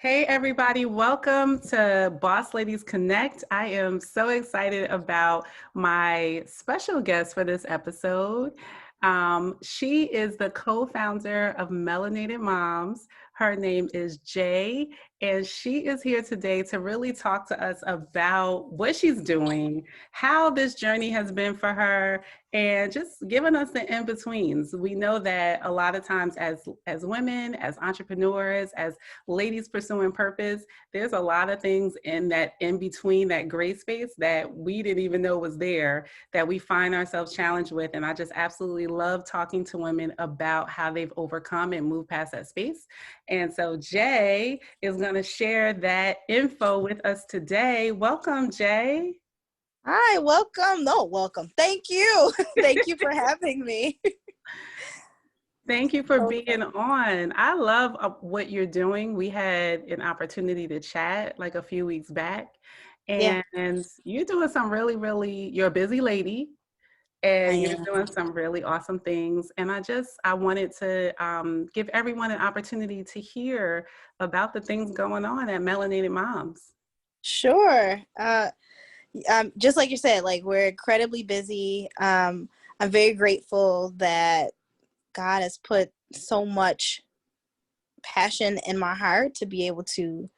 Hey, everybody, welcome to Boss Ladies Connect. I am so excited about my special guest for this episode. She is the co-founder of Melinated Moms. Her name is Jaye, and she is here today to really talk to us about what she's doing, how this journey has been for her, and just giving us the in-betweens. We know that a lot of times as women, as entrepreneurs, as ladies pursuing purpose, there's a lot of things in that in between, that gray space that we didn't even know was there, that we find ourselves challenged with. And I just absolutely love talking to women about how they've overcome and moved past that space. And so Jaye is going to share that info with us today. Welcome, Jaye. Hi, welcome. No, welcome. Thank you. Thank you for having me. Thank you for being on. I love what you're doing. We had an opportunity to chat like a few weeks back, Yeah, and you're doing some you're a busy lady, I and you're am. doing some really awesome things. And I wanted to give everyone an opportunity to hear about the things going on at Melinated Moms. Sure. Just like you said, like we're incredibly busy. I'm very grateful that God has put so much passion in my heart to be able to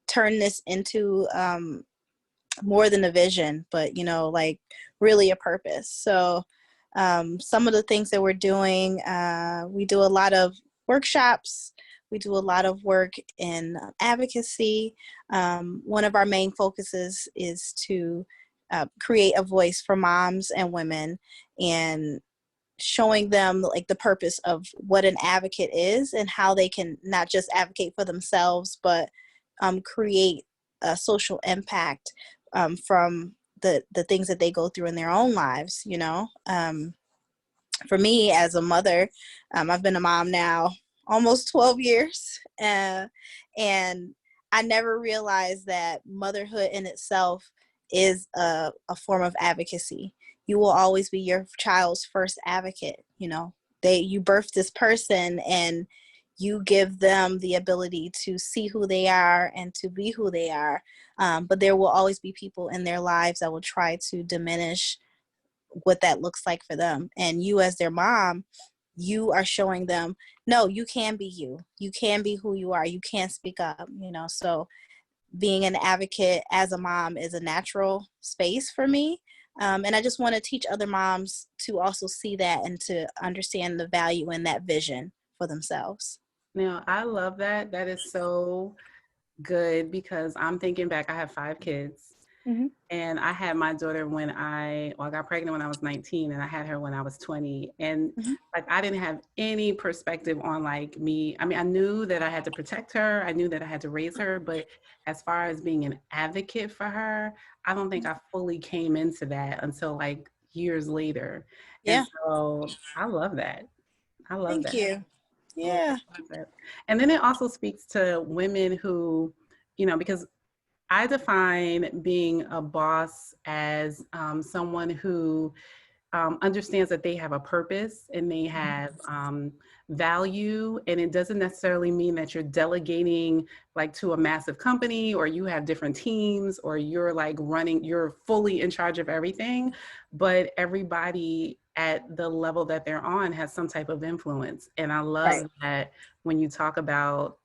turn this into more than a vision, but like really a purpose. So some of the things that we're doing, we do a lot of workshops. We do a lot of work in advocacy. One of our main focuses is to create a voice for moms and women and showing them like the purpose of what an advocate is and how they can not just advocate for themselves, but create a social impact from the things that they go through in their own lives. For me as a mother, I've been a mom now almost 12 years, and I never realized that motherhood in itself is a form of advocacy. You will always be your child's first advocate. You birth this person and you give them the ability to see who they are and to be who they are. But there will always be people in their lives that will try to diminish what that looks like for them. And you as their mom, you are showing them, no, you can be you. You can be who you are. You can speak up, So being an advocate as a mom is a natural space for me. And I just want to teach other moms to also see that and to understand the value in that vision for themselves. Now, I love that. That is so good because I'm thinking back, I have 5 kids. Mm-hmm. And I had my daughter I got pregnant when I was 19 and I had her when I was 20. And Mm-hmm. like, I didn't have any perspective on like me. I mean, I knew that I had to protect her. I knew that I had to raise her. But as far as being an advocate for her, I don't think I fully came into that until like years later. And Yeah. so I love that. I love Thank that. you. I love Yeah. that. And then it also speaks to women who, because I define being a boss as someone who understands that they have a purpose and they have value. And it doesn't necessarily mean that you're delegating like to a massive company or you have different teams or you're like you're fully in charge of everything. But everybody at the level that they're on has some type of influence. And I love Right. that when you talk about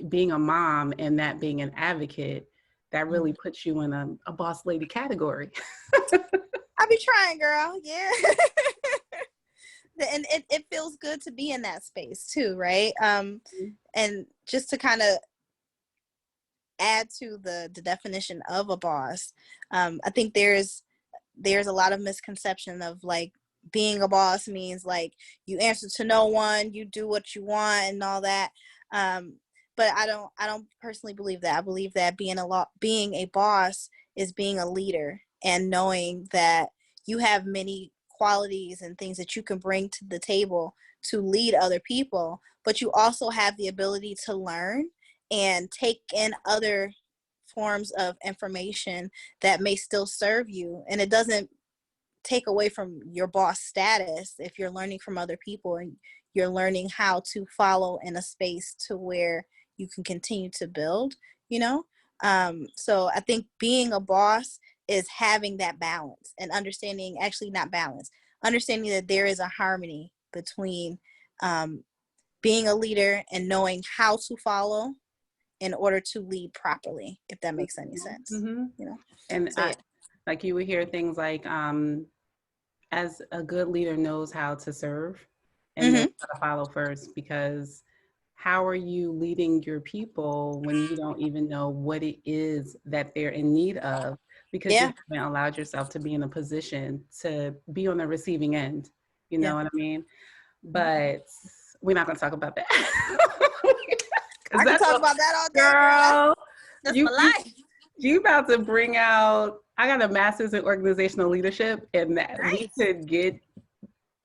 being a mom and that being an advocate, that really puts you in a boss lady category. I be trying, girl. Yeah. And it feels good to be in that space too, right? And just to kind of add to the definition of a boss, I think there's a lot of misconception of like being a boss means like you answer to no one, you do what you want and all that. But I don't personally believe that. I believe that being a boss is being a leader and knowing that you have many qualities and things that you can bring to the table to lead other people, but you also have the ability to learn and take in other forms of information that may still serve you. And it doesn't take away from your boss status if you're learning from other people and you're learning how to follow in a space to where you can continue to build, you know? So I think being a boss is having that balance and understanding, actually not balance, understanding that there is a harmony between being a leader and knowing how to follow in order to lead properly, if that makes any sense, Mm-hmm. you know? And So yeah. like you would hear things like, as a good leader knows how to serve and knows Mm-hmm. how to follow first, because how are you leading your people when you don't even know what it is that they're in need of, because you Yeah. haven't allowed yourself to be in a position to be on the receiving end, you Yeah. know what I mean? But we're not going to talk about that. Because I can that's talk a about that all day, girl. girl, That's you my life. you about to bring out. I got a master's in organizational leadership, and that we Nice. could get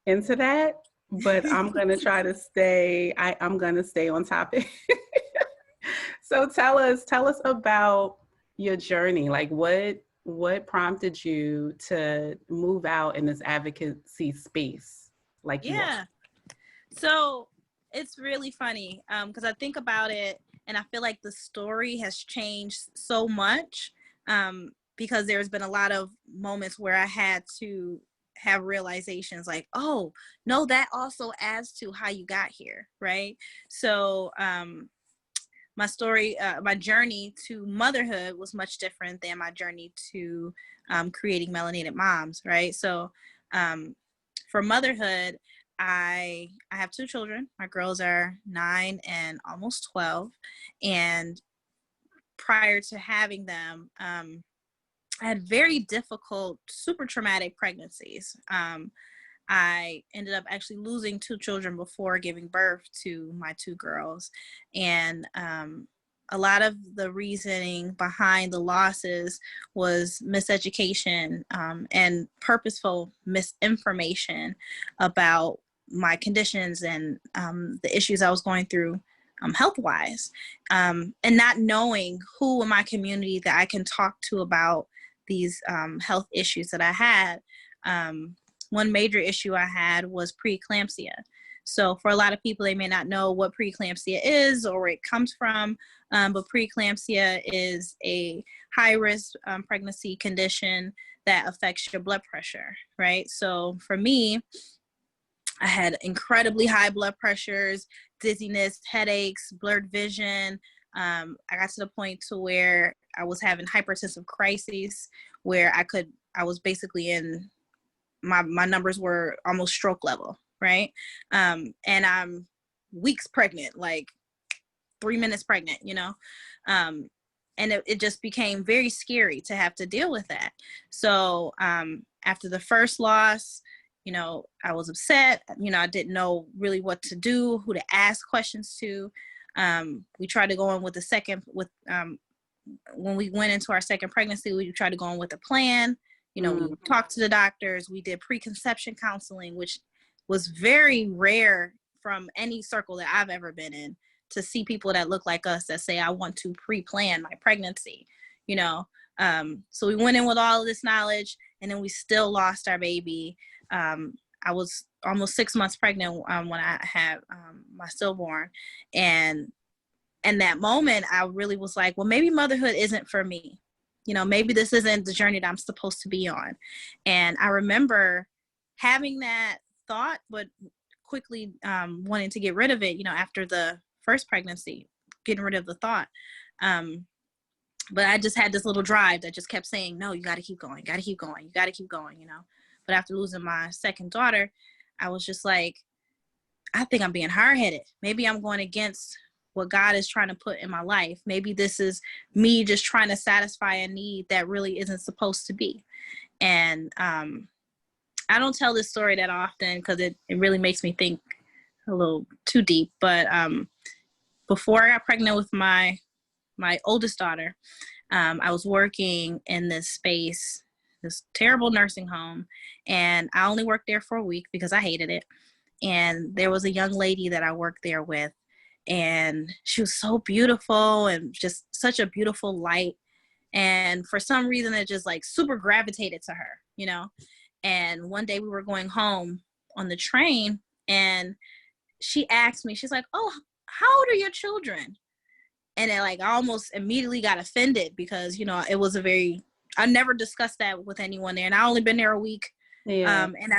into that, but I'm gonna try to stay. I'm gonna stay on topic. So tell us about your journey. Like what prompted you to move out in this advocacy space like you are? Yeah. So it's really funny because I think about it and I feel like the story has changed so much because there's been a lot of moments where I had to have realizations like, oh, no, that also adds to how you got here, right? So my story, my journey to motherhood was much different than my journey to creating Melinated Moms, right? So for motherhood, I have two children. My girls are 9 and almost 12, and prior to having them, I had very difficult, super traumatic pregnancies. I ended up actually losing two children before giving birth to my two girls, and a lot of the reasoning behind the losses was miseducation and purposeful misinformation about my conditions and the issues I was going through health-wise, and not knowing who in my community that I can talk to about these health issues that I had. One major issue I had was preeclampsia. So for a lot of people, they may not know what preeclampsia is or where it comes from, but preeclampsia is a high-risk pregnancy condition that affects your blood pressure, right? So for me, I had incredibly high blood pressures, dizziness, headaches, blurred vision. I got to the point to where I was having hypertensive crises where I was basically in my numbers were almost stroke level, right? And I'm weeks pregnant, like 3 minutes pregnant, you know? And it just became very scary to have to deal with that. So after the first loss, you know, I was upset. You know, I didn't know really what to do, who to ask questions to. We tried to go on with the second, when we went into our second pregnancy, we tried to go on with a plan. You know, we talked to the doctors. We did preconception counseling, which was very rare from any circle that I've ever been in, to see people that look like us that say, I want to pre-plan my pregnancy, you know? So we went in with all of this knowledge, and then we still lost our baby. I was almost 6 months pregnant when I had my stillborn. And in that moment, I really was like, well, maybe motherhood isn't for me. You know, maybe this isn't the journey that I'm supposed to be on. And I remember having that thought, but quickly wanting to get rid of it, you know, after the first pregnancy, getting rid of the thought. But I just had this little drive that just kept saying, no, you got to keep going, you got to keep going, you got to keep going, you know. But after losing my second daughter, I was just like, I think I'm being hard-headed. Maybe I'm going against what God is trying to put in my life. Maybe this is me just trying to satisfy a need that really isn't supposed to be. And I don't tell this story that often because it really makes me think a little too deep. But before I got pregnant with my oldest daughter, I was working in this space, this terrible nursing home, and I only worked there for a week because I hated it. And there was a young lady that I worked there with, and she was so beautiful and just such a beautiful light. And for some reason, it just like super gravitated to her, you know? And one day we were going home on the train, and she asked me, she's like, oh, how old are your children? And then like I almost immediately got offended because, you know, it was I never discussed that with anyone there, and I only been there a week. Yeah. And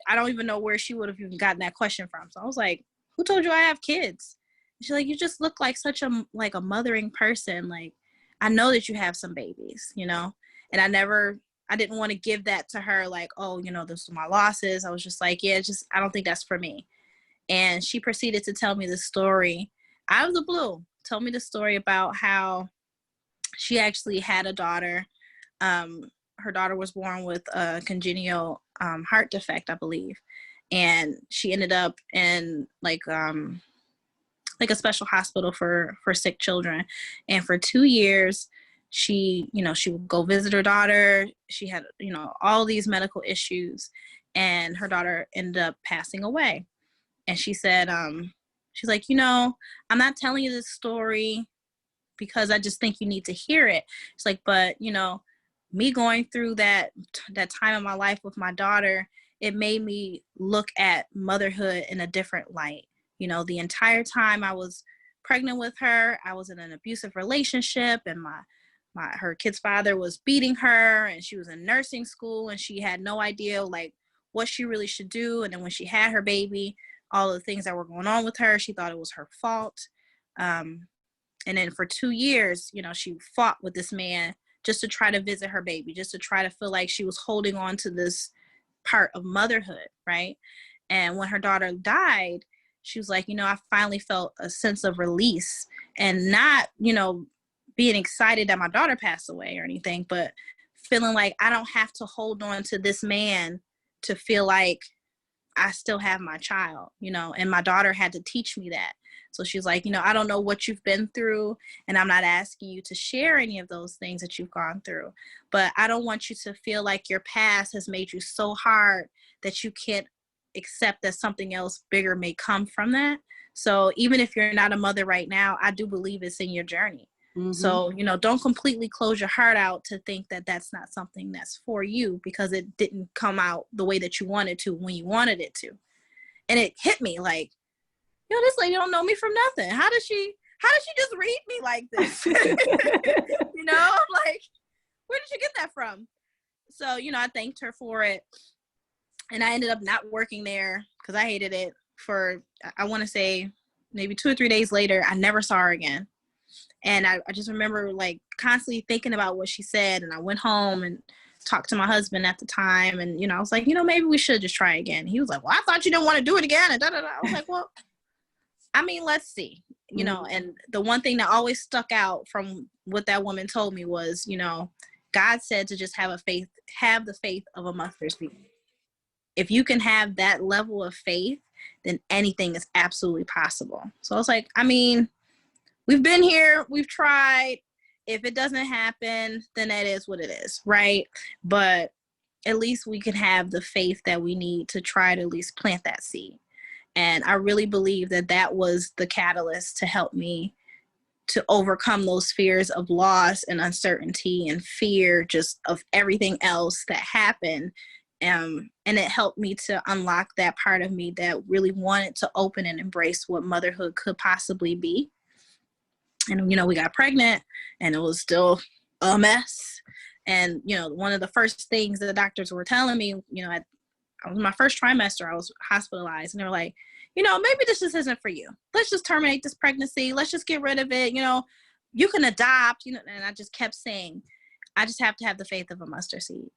I don't even know where she would have even gotten that question from. So I was like, who told you I have kids? And she's like, you just look like such a mothering person. Like, I know that you have some babies, you know? And I didn't want to give that to her. Like, oh, you know, this is my losses. I was just like, yeah, I don't think that's for me. And she proceeded to tell me the story out of the blue, told me the story about how she actually had a daughter. Her daughter was born with a congenital heart defect, I believe. And she ended up in like a special hospital for sick children. And for 2 years, she would go visit her daughter. She had, you know, all these medical issues, and her daughter ended up passing away. And she said, she's like, you know, I'm not telling you this story because I just think you need to hear it. It's like, but, you know, me going through that time in my life with my daughter, it made me look at motherhood in a different light. You know, the entire time I was pregnant with her, I was in an abusive relationship, and her kid's father was beating her, and she was in nursing school, and she had no idea like what she really should do. And then when she had her baby, all the things that were going on with her, she thought it was her fault. And then for 2 years, you know, she fought with this man just to try to visit her baby, just to try to feel like she was holding on to this part of motherhood, right? And when her daughter died, she was like, you know, I finally felt a sense of release, and not, you know, being excited that my daughter passed away or anything, but feeling like I don't have to hold on to this man to feel like I still have my child, you know, and my daughter had to teach me that. So she's like, you know, I don't know what you've been through, and I'm not asking you to share any of those things that you've gone through, but I don't want you to feel like your past has made you so hard that you can't accept that something else bigger may come from that. So even if you're not a mother right now, I do believe it's in your journey. Mm-hmm. So, you know, don't completely close your heart out to think that that's not something that's for you, because it didn't come out the way that you wanted to when you wanted it to. And it hit me like, yo, this lady don't know me from nothing. How did she just read me like this? You know, I'm like, where did you get that from? So, you know, I thanked her for it. And I ended up not working there because I hated it for, I want to say maybe 2 or 3 days later. I never saw her again. And I just remember like constantly thinking about what she said. And I went home and talked to my husband at the time. And, you know, I was like, you know, maybe we should just try again. He was like, well, I thought you didn't want to do it again. And I was like, well, I mean, let's see, you know. And the one thing that always stuck out from what that woman told me was, you know, God said to just have the faith of a mustard seed. If you can have that level of faith, then anything is absolutely possible. So I was like, I mean, we've been here, we've tried. If it doesn't happen, then that is what it is, right? But at least we can have the faith that we need to try to at least plant that seed. And I really believe that that was the catalyst to help me to overcome those fears of loss and uncertainty and fear just of everything else that happened. And it helped me to unlock that part of me that really wanted to open and embrace what motherhood could possibly be. And, you know, we got pregnant and it was still a mess. And, you know, one of the first things that the doctors were telling me, you know, I was my first trimester, I was hospitalized, and they were like, you know, maybe this just isn't for you. Let's just terminate this pregnancy. Let's just get rid of it. You know, you can adopt, you know. And I just kept saying, I just have to have the faith of a mustard seed.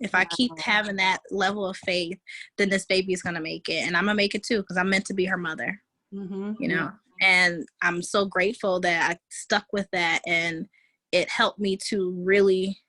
If I keep having that level of faith, then this baby is going to make it. And I'm going to make it too, because I'm meant to be her mother, you know. And I'm so grateful that I stuck with that. And it helped me to really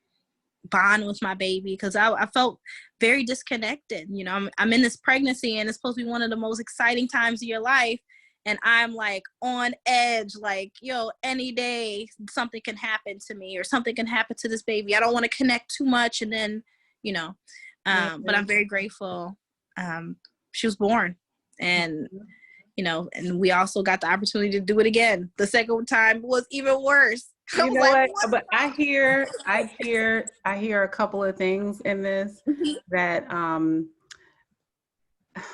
bond with my baby, because I felt very disconnected. You know, I'm in this pregnancy, and it's supposed to be one of the most exciting times of your life. And I'm like on edge, like, yo, any day something can happen to me, or something can happen to this baby. I don't want to connect too much. And then, you know, but I'm very grateful. She was born, and, you know, and we also got the opportunity to do it again. The second time was even worse. You know like, what? But I hear a couple of things in this that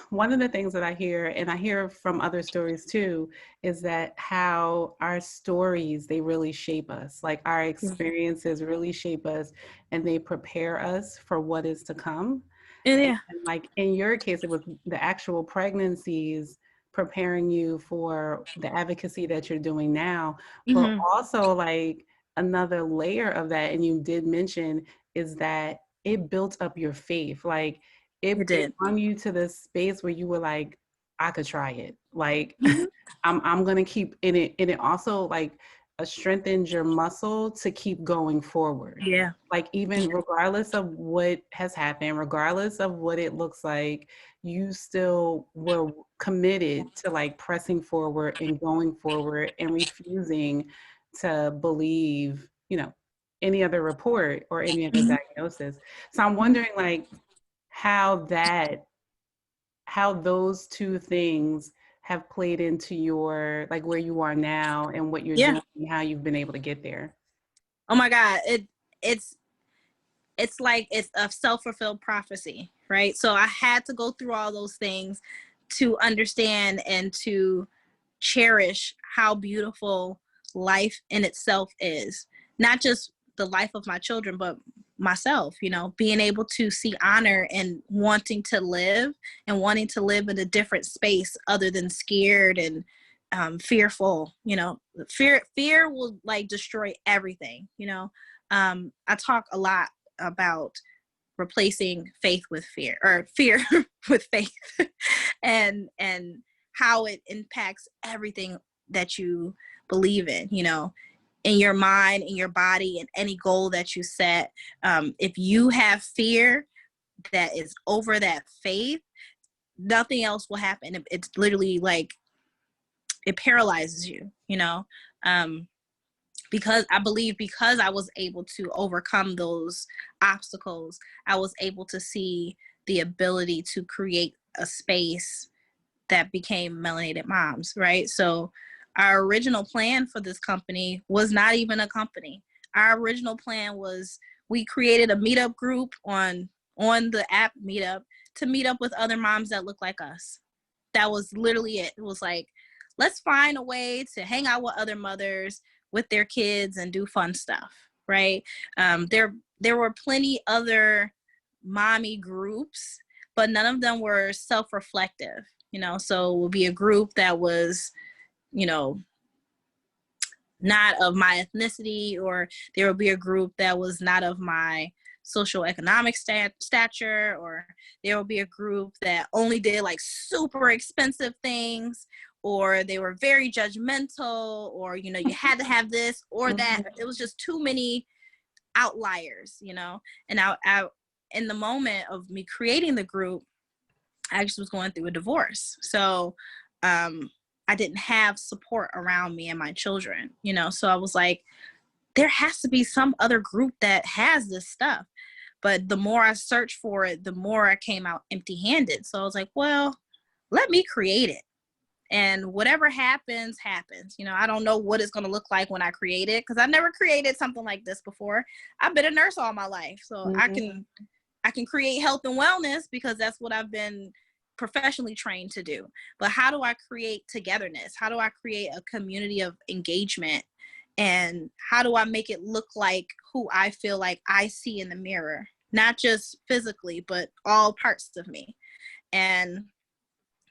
one of the things that I hear, and I hear from other stories too, is that how our stories, they really shape us. Like our experiences really shape us and they prepare us for what is to come. Yeah. And like in your case, it was the actual pregnancies preparing you for the advocacy that you're doing now, but Mm-hmm. also like another layer of that, and you did mention, is that it built up your faith. Like It it did. brought you to this space where you were like, I could try it. Like Mm-hmm. I'm gonna keep in it, and it also like strengthens your muscle to keep going forward. Yeah. Like even regardless of what has happened, regardless of what it looks like, you still were committed to like pressing forward and going forward and refusing to believe, any other report or any other Mm-hmm. diagnosis. So I'm wondering like how that how those two things have played into your like where you are now and what you're Yeah. doing and how you've been able to get there. Oh my God. It's it's like it's a self-fulfilled prophecy, right? So I had to go through all those things to understand and to cherish how beautiful life in itself is. Not just the life of my children, but myself, being able to see honor and wanting to live in a different space other than scared and fearful. Fear will like destroy everything. I talk a lot about replacing faith with fear, or fear with faith, and how it impacts everything that you believe in your mind, in your body, and any goal that you set. If you have fear that is over that faith, nothing else will happen. It's literally like it paralyzes you. Um, because I believe, because I was able to overcome those obstacles, I was able to see the ability to create a space that became Melinated Moms, right? So our original plan for this company was not even a company. Our original plan was, we created a meetup group on the app Meetup to meet up with other moms that look like us. That was literally it. It was like, let's find a way to hang out with other mothers with their kids and do fun stuff, right? There were plenty other mommy groups, but none of them were self-reflective. So it would be a group that was, not of my ethnicity, or there would be a group that was not of my social economic stature, or there would be a group that only did like super expensive things, or they were very judgmental, or you had to have this or that. It was just too many outliers. And I in the moment of me creating the group, I actually was going through a divorce. So I didn't have support around me and my children, so I was like, there has to be some other group that has this stuff. But the more I searched for it, the more I came out empty-handed. So I was like, well, let me create it. And whatever happens, happens. I don't know what it's going to look like when I create it, because I never created something like this before. I've been a nurse all my life. So I can create health and wellness because that's what I've been professionally trained to do. But how do I create togetherness? How do I create a community of engagement? And how do I make it look like who I feel like I see in the mirror? Not just physically, but all parts of me. And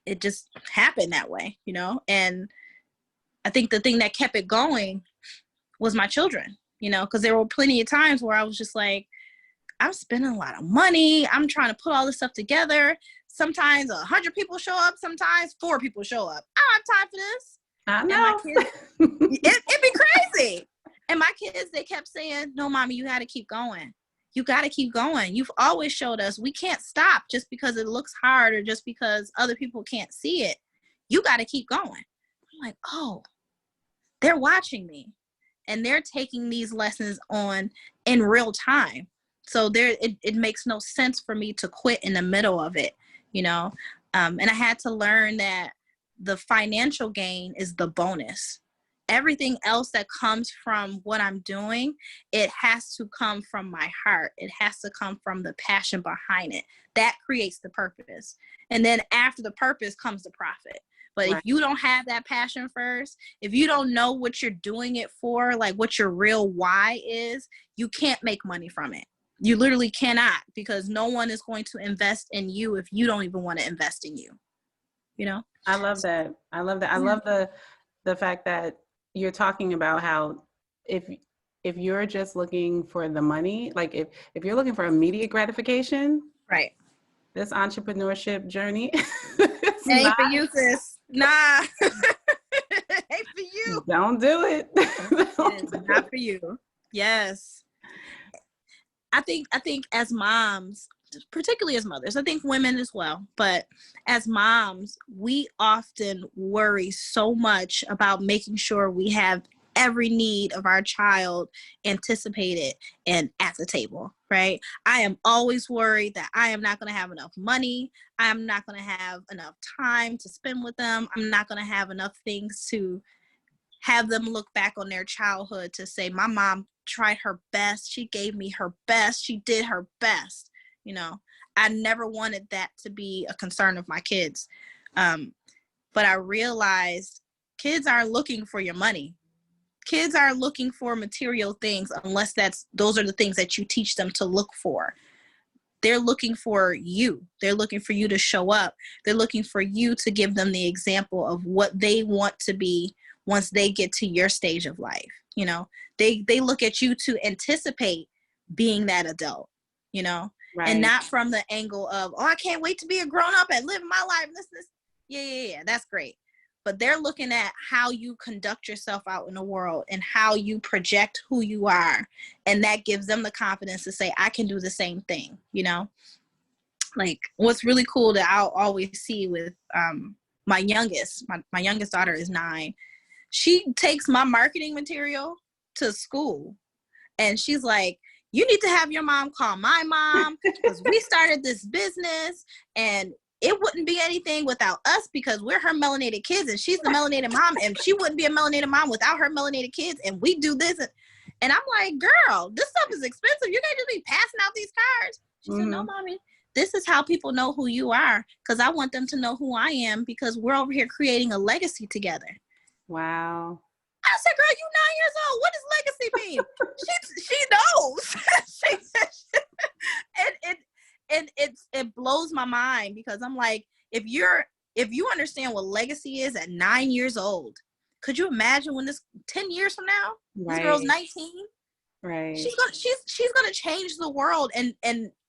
it just happened that way, And I think the thing that kept it going was my children, because there were plenty of times where I was just like, I'm spending a lot of money. I'm trying to put all this stuff together. Sometimes 100 people show up. Sometimes 4 people show up. I don't have time for this. I And my know. kids, it'd be crazy. And my kids, they kept saying, no, mommy, you got to keep going. You got to keep going. You've always showed us we can't stop just because it looks hard or just because other people can't see it. You got to keep going. I'm like, oh, they're watching me and they're taking these lessons on in real time. So it makes no sense for me to quit in the middle of it, and I had to learn that the financial gain is the bonus. everything else that comes from what I'm doing, it has to come from my heart. It has to come from the passion behind it. That creates the purpose. And then after the purpose comes the profit. But Right. if you don't have that passion first, if you don't know what you're doing it for, like what your real why is, you can't make money from it. You literally cannot, because no one is going to invest in you if you don't even want to invest in you. You know? I love that. I love that. I love the fact that you're talking about how if if you're just looking for the money, like if you're looking for immediate gratification, Right. this entrepreneurship journey is It ain't for you, sis. Nah. It ain't for you. Don't do it. It is not for you. Yes. I think as moms, particularly as mothers, I think women as well, but as moms, we often worry so much about making sure we have every need of our child anticipated and at the table, right? I am always worried that I am not going to have enough money. I am not going to have enough time to spend with them. I'm not going to have enough things to have them look back on their childhood to say, my mom tried her best. She gave me her best. She did her best. You know, I never wanted that to be a concern of my kids. But I realized kids aren't looking for your money. Kids are looking for material things unless those are the things that you teach them to look for. They're looking for you. They're looking for you to show up. They're looking for you to give them the example of what they want to be once they get to your stage of life. You know, they look at you to anticipate being that adult, you know, and not from the angle of, oh, I can't wait to be a grown up and live my life. This. Yeah, that's great. But they're looking at how you conduct yourself out in the world and how you project who you are. And that gives them the confidence to say, I can do the same thing, you know? Like, what's really cool that I'll always see with my youngest daughter is 9. She takes my marketing material to school and she's like, you need to have your mom call my mom because we started this business and it wouldn't be anything without us because we're her melanated kids and she's the melanated mom and she wouldn't be a melanated mom without her melanated kids and we do this. And I'm like, girl, this stuff is expensive. You can't just be passing out these cards. She said, no, mommy, this is how people know who you are because I want them to know who I am because we're over here creating a legacy together. Wow. I said, girl, you 9 years old. What does legacy mean? She knows. and it blows my mind because I'm like, if you understand what legacy is at 9 years old, could you imagine when 10 years from now, this girl's 19? Right. She's gonna change the world and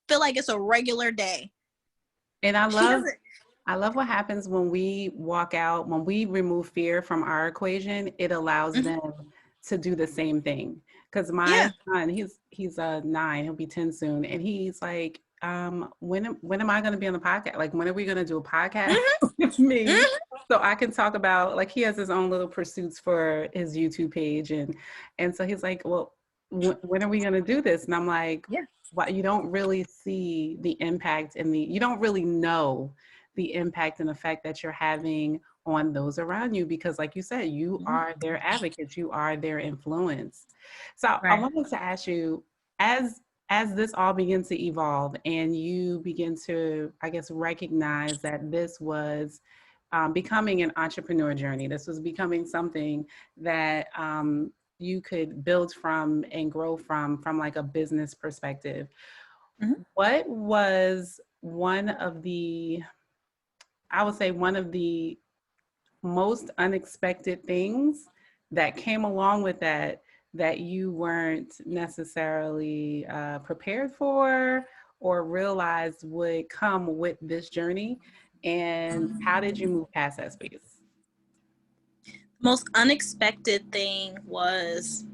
feel like it's a regular day. And I love what happens when we walk out, when we remove fear from our equation, it allows them to do the same thing. Because my son, he's 9, he'll be 10 soon. And he's like, when am I going to be on the podcast? Like, when are we going to do a podcast with me? So I can talk about, like, he has his own little pursuits for his YouTube page. And so he's like, well, when are we going to do this? And I'm like, well, you don't really see the impact you don't really know the impact and effect that you're having on those around you because like you said, you are their advocates, you are their influence. So I wanted to ask you, as this all begins to evolve and you begin to, I guess, recognize that this was becoming an entrepreneur journey, this was becoming something that you could build from and grow from like a business perspective. What was one of the most unexpected things that came along with that you weren't necessarily prepared for or realized would come with this journey? And how did you move past that space? Most unexpected thing was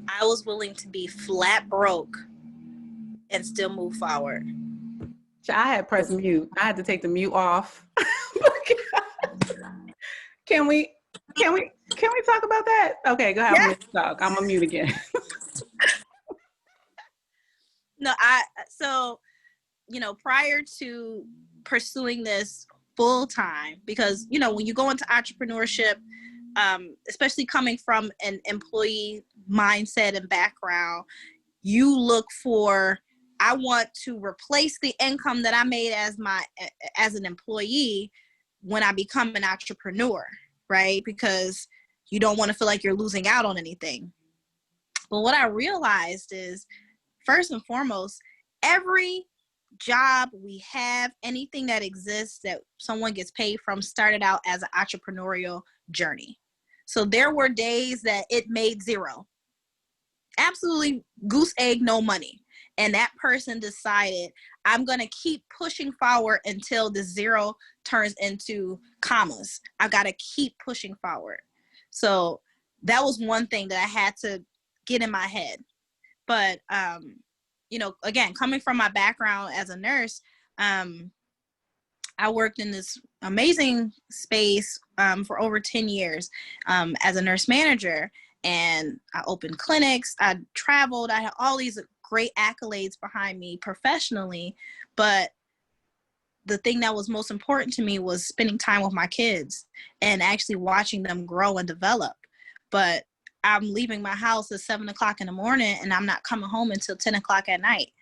I was willing to be flat broke and still move forward. I had pressed mute. I had to take the mute off. Can we talk about that? Okay, go ahead. I'm gonna talk. I'm gonna mute again. No, prior to pursuing this full time, because, when you go into entrepreneurship, especially coming from an employee mindset and background, you look for, I want to replace the income that I made as an employee when I become an entrepreneur, right? Because you don't want to feel like you're losing out on anything. But what I realized is, first and foremost, every job we have, anything that exists that someone gets paid from, started out as an entrepreneurial journey. So there were days that it made zero. Absolutely goose egg, no money. And that person decided, I'm going to keep pushing forward until the zero turns into commas. I got to keep pushing forward. So that was one thing that I had to get in my head. But, again, coming from my background as a nurse, I worked in this amazing space for over 10 years as a nurse manager. And I opened clinics, I traveled, I had all these great accolades behind me professionally. But the thing that was most important to me was spending time with my kids and actually watching them grow and develop. But I'm leaving my house at 7:00 in the morning and I'm not coming home until 10:00 at night.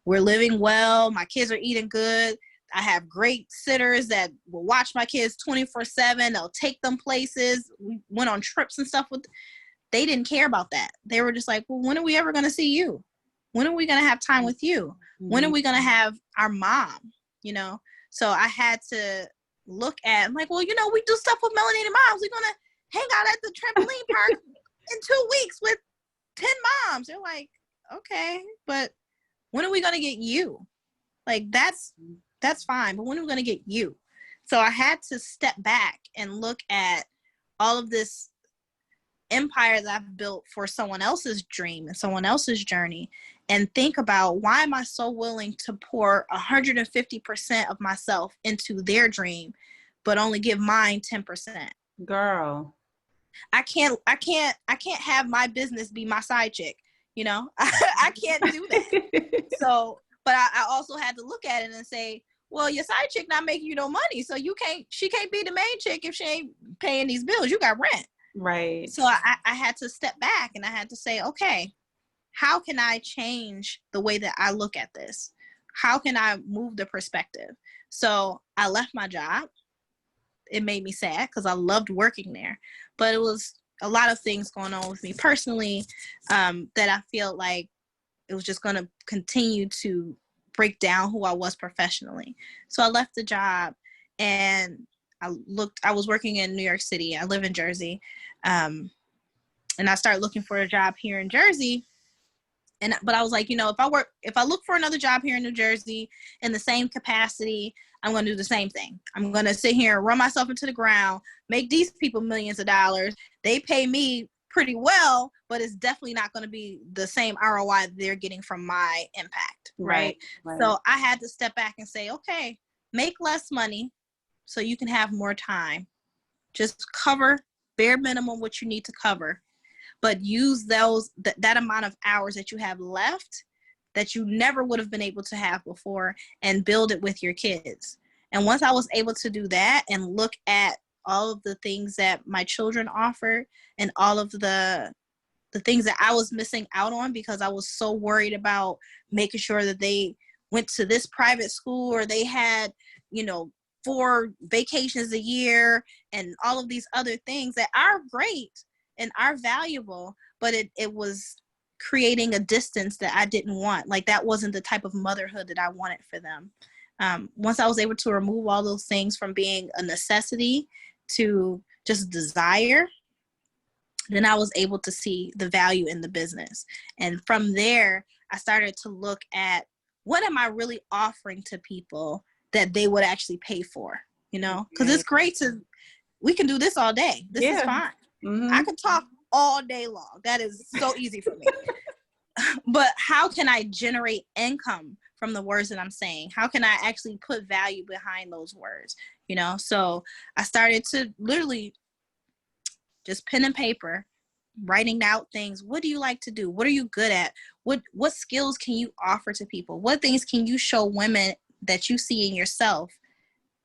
We're living well. My kids are eating good. I have great sitters that will watch my kids 24/7. They'll take them places. We went on trips and stuff they didn't care about that. They were just like, well, when are we ever going to see you? When are we going to have time with you? When are we going to have our mom? So I had to look at, I'm like, well, we do stuff with Melinated Moms. We're going to hang out at the trampoline park in 2 weeks with 10 moms. They're like, okay, but when are we going to get you? Like, that's fine, but when are we going to get you? So I had to step back and look at all of this empire that I've built for someone else's dream and someone else's journey, and think about, why am I so willing to pour 150% of myself into their dream, but only give mine 10%? Girl, I can't have my business be my side chick. I can't do that. So, but I also had to look at it and say, well, your side chick not making you no money, so she can't be the main chick if she ain't paying these bills. You got rent. Right. So I had to step back and I had to say, okay, how can I change the way that I look at this? How can I move the perspective? So I left my job. It made me sad because I loved working there, but it was a lot of things going on with me personally that I feel like it was just going to continue to break down who I was professionally. So I left the job and I was working in New York City. I live in Jersey. And I started looking for a job here in Jersey. But I was like, if I look for another job here in New Jersey in the same capacity, I'm going to do the same thing. I'm going to sit here and run myself into the ground, make these people millions of dollars. They pay me pretty well, but it's definitely not going to be the same ROI they're getting from my impact. Right. So I had to step back and say, okay, make less money so you can have more time. Just cover bare minimum what you need to cover, but use that amount of hours that you have left that you never would have been able to have before, and build it with your kids. And once I was able to do that and look at all of the things that my children offered and all of the things that I was missing out on because I was so worried about making sure that they went to this private school or they had, 4 vacations a year and all of these other things that are great and are valuable, but it was creating a distance that I didn't want. Like, that wasn't the type of motherhood that I wanted for them. Once I was able to remove all those things from being a necessity to just desire, then I was able to see the value in the business. And from there, I started to look at, what am I really offering to people that they would actually pay for, because it's great we can do this all day. This is fine. Mm-hmm. I could talk all day long. That is so easy for me. But how can I generate income from the words that I'm saying? How can I actually put value behind those words? So I started to literally just pen and paper, writing out things. What do you like to do? What are you good at? What skills can you offer to people? What things can you show women that you see in yourself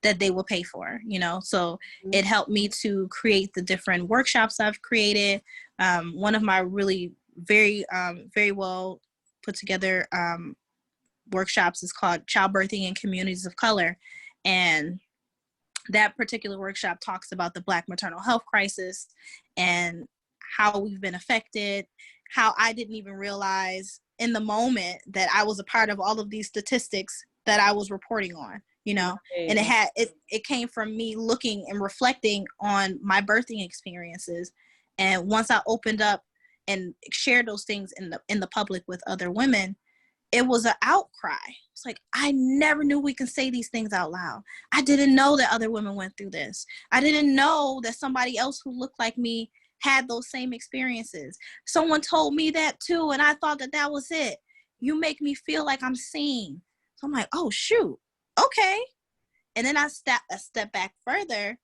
that they will pay for, you know? So it helped me to create the different workshops I've created. One of my really very well put together workshops is called Childbirthing in Communities of Color. And that particular workshop talks about the Black maternal health crisis and how we've been affected, how I didn't even realize in the moment that I was a part of all of these statistics that I was reporting on, you know. And it came from me looking and reflecting on my birthing experiences. And once I opened up and shared those things in the public with other women, it was an outcry. It's like, I never knew we can say these things out loud. I didn't know that other women went through this. I didn't know that somebody else who looked like me had those same experiences. Someone told me that too, and I thought that was it. You make me feel like I'm seen. So I'm like, oh, shoot. Okay. And then I step back further,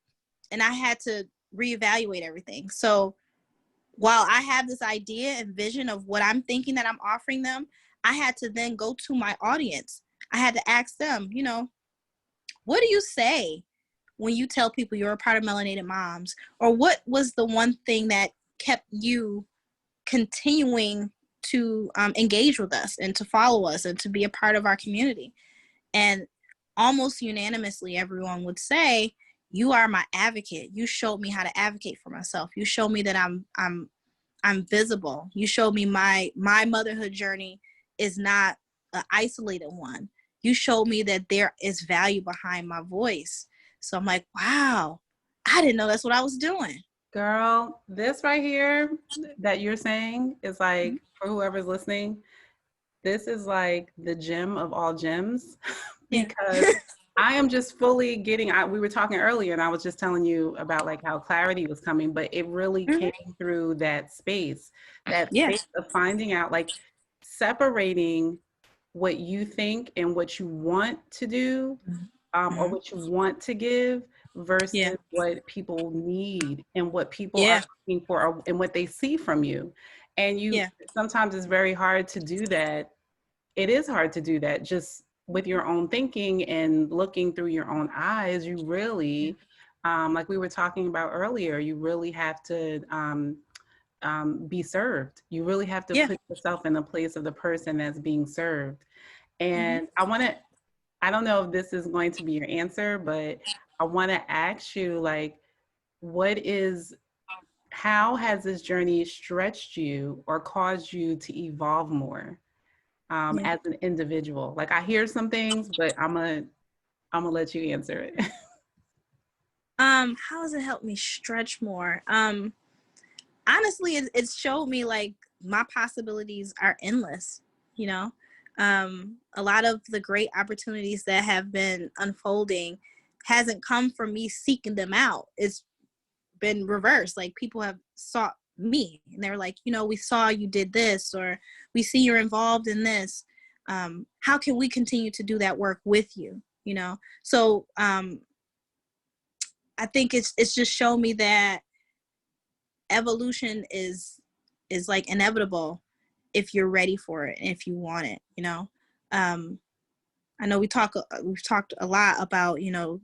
and I had to reevaluate everything. So while I have this idea and vision of what I'm thinking that I'm offering them, I had to then go to my audience. I had to ask them, you know, what do you say when you tell people you're a part of Melinated Moms? Or what was the one thing that kept you continuing to engage with us and to follow us and to be a part of our community? And almost unanimously, everyone would say, you are my advocate. You showed me how to advocate for myself. You showed me that I'm visible. You showed me my motherhood journey is not an isolated one. You showed me that there is value behind my voice. So I'm like, wow, I didn't know that's what I was doing. Girl, this right here that you're saying is like, for whoever's listening, this is like the gem of all gems because I am just fully getting, we were talking earlier and I was just telling you about like how clarity was coming, but it really came through that space of finding out, like separating what you think and what you want to do or what you want to give versus what people need and what people are looking for and what they see from you. And sometimes it's very hard to do that. It is hard to do that just with your own thinking and looking through your own eyes. You really, like we were talking about earlier, you really have to be served. You really have to put yourself in the place of the person that's being served. And I don't know if this is going to be your answer, but I want to ask you, like, how has this journey stretched you or caused you to evolve more as an individual? Like, I hear some things, but I'm gonna let you answer it. How has it helped me stretch more? Honestly, it's showed me like my possibilities are endless, you know. A lot of the great opportunities that have been unfolding hasn't come from me seeking them out. It's been reversed. Like people have sought me and they're like, you know, we saw you did this, or we see you're involved in this. How can we continue to do that work with you? You know? So I think it's just shown me that evolution is like inevitable if you're ready for it and if you want it, you know. I know we've talked a lot about, you know,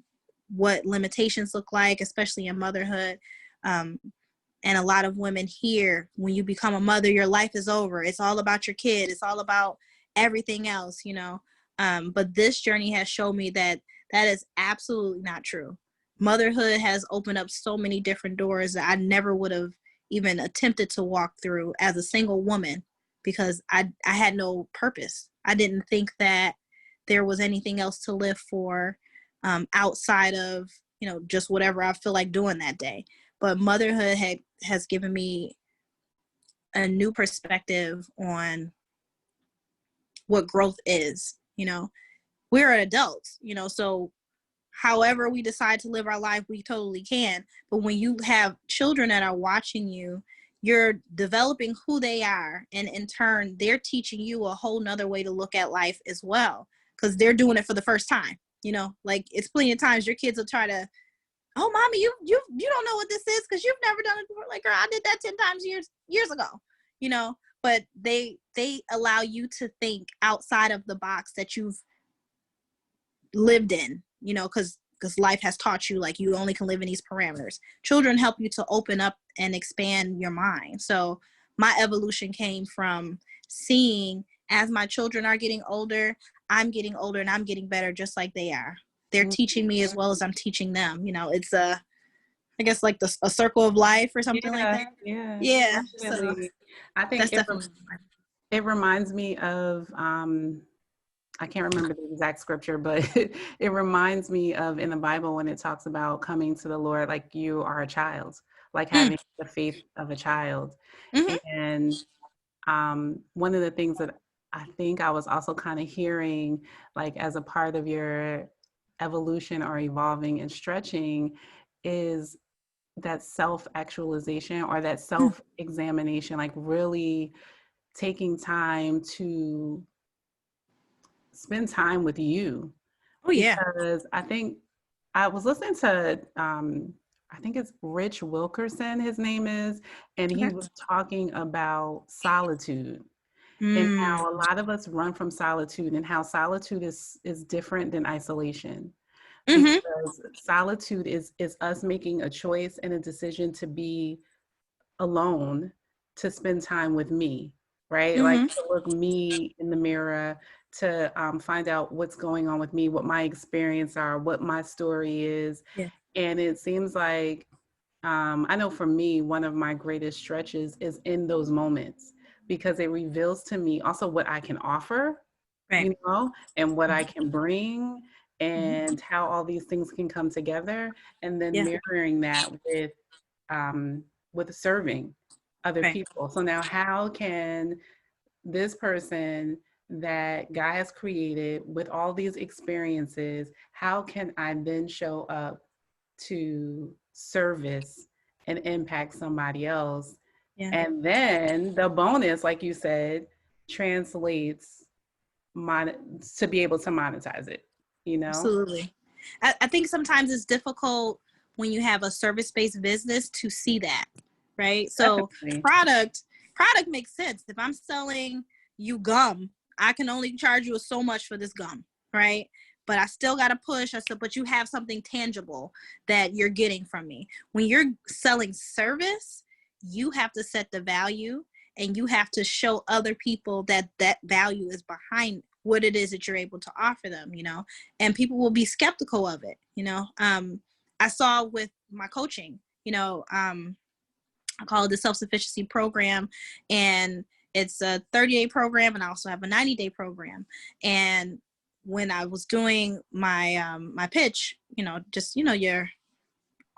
what limitations look like, especially in motherhood. And a lot of women hear, when you become a mother, your life is over. It's all about your kid. It's all about everything else, you know. But this journey has shown me that that is absolutely not true. Motherhood has opened up so many different doors that I never would have even attempted to walk through as a single woman, because I had no purpose. I didn't think that there was anything else to live for outside of, you know, just whatever I feel like doing that day. But motherhood has given me a new perspective on what growth is. You know, we're adults, you know, so however we decide to live our life, we totally can. But when you have children that are watching you, you're developing who they are. And in turn, they're teaching you a whole nother way to look at life as well, because they're doing it for the first time. You know, like it's plenty of times your kids will try to, oh, mommy, you don't know what this is because you've never done it before. Like, girl, I did that 10 times years ago, you know. But they allow you to think outside of the box that you've lived in, you know, because because life has taught you like you only can live in these parameters. Children help you to open up and expand your mind. So my evolution came from seeing as my children are getting older, I'm getting older and I'm getting better just like they are. They're teaching me as well as I'm teaching them. You know, it's I guess like a circle of life or something like Yeah, that. yeah, Yeah. So definitely. I think that's definitely it reminds me of I can't remember the exact scripture, but it reminds me of in the Bible when it talks about coming to the Lord like you are a child, like mm, having the faith of a child. hmm And one of the things that I think I was also kind of hearing, like as a part of your evolution or evolving and stretching, is that self-actualization or that self-examination, like really taking time to spend time with you. oh yeah. Because I think I was listening to I think it's Rich Wilkerson, his name is, and he Okay. was talking about solitude and Mm, how a lot of us run from solitude and how solitude is different than isolation, mm-hmm, because solitude is us making a choice and a decision to be alone, to spend time with me, right? Like mm-hmm, to look me in the mirror, to find out what's going on with me, what my experience are, what my story is. yeah. And it seems like, I know for me, one of my greatest stretches is in those moments because it reveals to me also what I can offer, Right. and what I can bring Mm-hmm. and how all these things can come together. And then Yeah. mirroring that um, with serving other Right. people. So now how can this person that God has created with all these experiences, how can I then show up to service and impact somebody else? Yeah. And then the bonus, like you said, translates to be able to monetize it, you know? Absolutely. I think sometimes it's difficult when you have a service-based business to see that, right? So Definitely. product makes sense. If I'm selling you gum, I can only charge you so much for this gum, right? But I still got to push. I said, but you have something tangible that you're getting from me. When you're selling service, you have to set the value and you have to show other people that that value is behind what it is that you're able to offer them, you know, and people will be skeptical of it, you know. I saw with my coaching, you know, I call it the self-sufficiency program, and it's a 30-day program, and I also have a 90-day program. And when I was doing my pitch, you know, just your